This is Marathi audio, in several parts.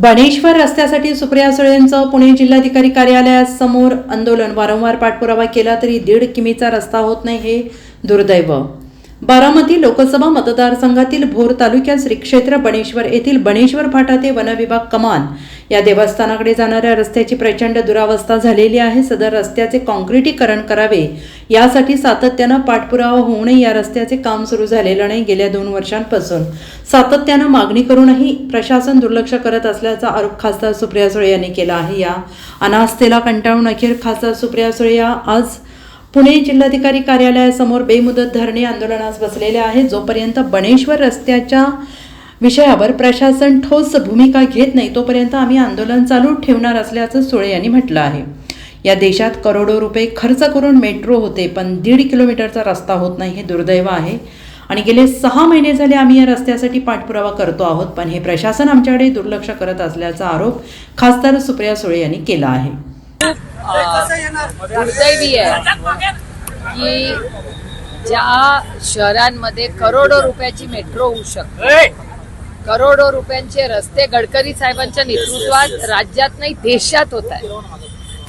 बनेश्वर रस्त्यासाठी सुप्रिया सुळेंचं पुणे जिल्हाधिकारी कार्यालयासमोर आंदोलन. वारंवार पाठपुरावा केला तरी 1.5 किमीचा रस्ता होत नाही, हे दुर्दैव. बारामती लोकसभा मतदारसंघातील भोर तालुक्यात श्री क्षेत्र बनेश्वर येथील बनेश्वर फाटा ते वनविभाग कमान या देवस्थानाकडे जाणाऱ्या रस्त्याची प्रचंड दुरावस्था झालेली आहे. सदर रस्त्याचे काँक्रिटीकरण करावे यासाठी सातत्यानं पाठपुरावा होऊनही या रस्त्याचे काम सुरू झालेलं नाही. गेल्या 2 वर्षांपासून सातत्यानं मागणी करूनही प्रशासन दुर्लक्ष करत असल्याचा आरोप खासदार सुप्रिया सुळे यांनी केला आहे. या अनास्थेला कंटाळून अखेर खासदार सुप्रिया सुळे या आज पुणे जिल्हाधिकारी कार्यालयासमोर बेमुदत धरणे आंदोलनास बसलेले आहेत. जोपर्यंत बनेश्वर रस्त्याच्या विषयावर प्रशासन ठोस भूमिका घेत नाही तोपर्यंत आम्ही आंदोलन चालू ठेवणार असल्याचं सुळे यांनी म्हटलं आहे. या देशात करोडो रुपये खर्च करून मेट्रो होते, पण 1.5 किलोमीटरचा रस्ता होत नाही, हे दुर्दैव आहे. आणि गेले 6 महिने झाले आम्ही या रस्त्यासाठी पाठपुरावा करतो आहोत, पण हे प्रशासन आमच्याकडे दुर्लक्ष करत असल्याचा आरोप खासदार सुप्रिया सुळे यांनी केला आहे. दुर्दैवी आहे की ज्या शहरांमध्ये करोडो रुपयाची मेट्रो होऊ शकते, करोडो रुपयांचे रस्ते गडकरी साहेबांच्या नेतृत्वात राज्यात नाही देशात होत आहे.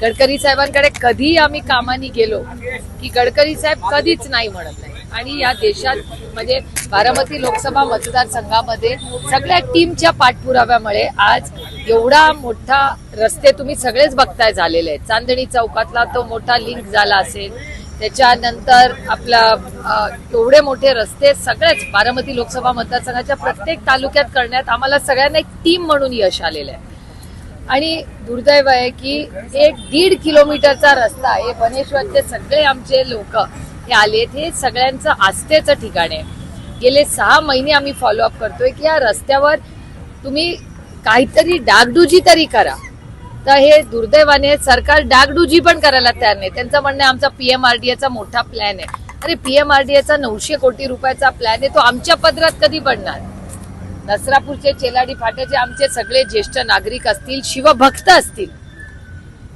गडकरी साहेबांकडे कधी आम्ही कामानी गेलो की गडकरी साहेब कधीच नाही म्हणत नाही. आणि या देशात म्हणजे बारामती लोकसभा मतदारसंघामध्ये सगळ्या टीमच्या पाठपुराव्यामुळे आज एवढा मोठा रस्ते तुम्ही सगळेच बघताय झालेले आहेत. चांदणी चौकातला तो मोठा लिंक झाला असेल, त्याच्यानंतर आपला एवढे मोठे रस्ते सगळेच बारामती लोकसभा मतदारसंघाच्या प्रत्येक तालुक्यात करण्यात आम्हाला सगळ्यांना एक टीम म्हणून यश आलेलं आहे. आणि दुर्दैव आहे की 1.5 किलोमीटरचा रस्ता हे बनेश्वरचे सगळे आमचे लोक हे आलेत, हे सगळ्यांचं आस्थेचं ठिकाण आहे. गेले 6 महिने आम्ही फॉलोअप करतोय की या रस्त्यावर तुम्ही काहीतरी डागडुजी तरी करा. तर हे दुर्दैवाने सरकार डागडुजी पण करायला तयार नाही. त्यांचं म्हणणं आहे आमचा PMRDAचा मोठा प्लॅन आहे. अरे PMRDAचा 900 कोटी रुपयाचा प्लॅन आहे, तो आमच्या पदरात कधी पडणार? नसरापूरचे चेलाडी फाट्याचे आमचे सगळे ज्येष्ठ नागरिक असतील, शिवभक्त असतील,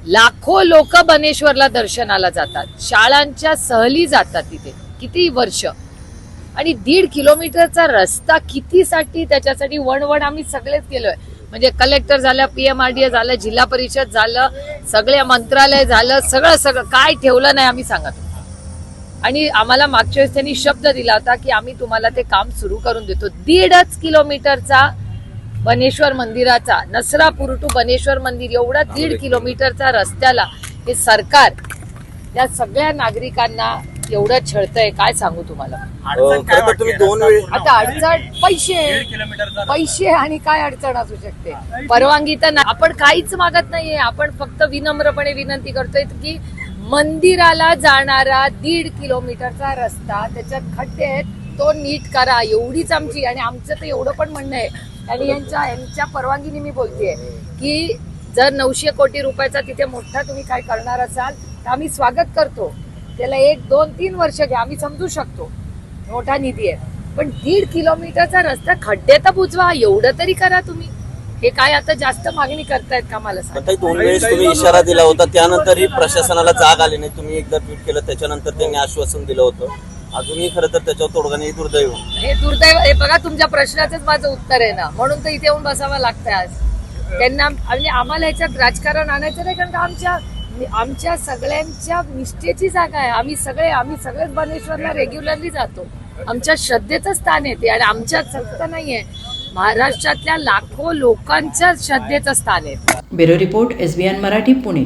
लाखो लोक बनेश्वरला दर्शनाला जातात, शाळांच्या सहली जातात तिथे किती वर्ष. आणि 1.5 किलोमीटरचा रस्ता कितीसाठी? त्याच्यासाठी वणवण आम्ही सगळेच केलोय. म्हणजे कलेक्टर झालं, PMRDA झालं, जिल्हा परिषद झालं, सगळे मंत्रालय झालं, सगळं काय ठेवलं नाही आम्ही सांगत. आणि आम्हाला मागच्या वेळेस त्यांनी शब्द दिला होता की आम्ही तुम्हाला ते काम सुरू करून देतो. 1.5 किलोमीटरचा बनेश्वर मंदिराचा, नसरापूर टू बनेश्वर मंदिर एवढा 1.5 किलोमीटरचा रस्त्याला हे सरकार त्या सगळ्या नागरिकांना एवढं छळतंय, काय सांगू तुम्हाला. आता अडचण पैसे आणि काय अडचण असू शकते? परवानगी तर आपण काहीच मागत नाहीये. आपण फक्त विनम्रपणे विनंती करतोय की मंदिराला जाणारा 1.5 किलोमीटरचा रस्ता, त्याच्यात खड्डे आहेत, तो नीट करा, एवढीच आमची. आणि आमचं तर एवढं पण म्हणणं आहे आणि यांच्या परवानगीने मी बोलतेय की जर 900 कोटी रुपयाचा तिथे मोठा तुम्ही काय करणार असाल तर आम्ही स्वागत करतो. त्याला 1, 2, 3 वर्ष घ्या, आम्ही समजू शकतो, मोठा निधी आहे. पण 1.5 किलोमीटरचा रस्ता खड्डे तर बुजवा, एवढं तरी करा तुम्ही. हे काय आता जास्त मागणी करतायत का मला सांगा? 2 वेळेस तुम्ही इशारा दिला होता, त्यानंतरही प्रशासनाला जाग आली नाही. तुम्ही एकदा ट्विट केलं, त्याच्यानंतर त्यांनी आश्वासन दिलं होतं. अजूनही खरं तर त्याच्यावर तोडगा नाही. दुर्दैव हे दुर्दैव. हे बघा, तुमच्या प्रश्नाचंच माझं उत्तर आहे ना, म्हणून तर इथे येऊन बसावं लागतंय आज त्यांना. आणि आम्हाला ह्याच्यात राजकारण आणायचं नाही, कारण का आमच्या सगळ्यांच्या निष्ठेची जागा आहे. आम्ही सगळेच बनेश्वरला रेग्युलरली जातो. आमच्या श्रद्धेचं स्थान आहे ते. आणि आमच्या फक्त नाहीये, महाराष्ट्रातल्या लाखो लोकांच्या श्रद्धेचं स्थान आहे. Bureau report, SBN Marathi, Pune.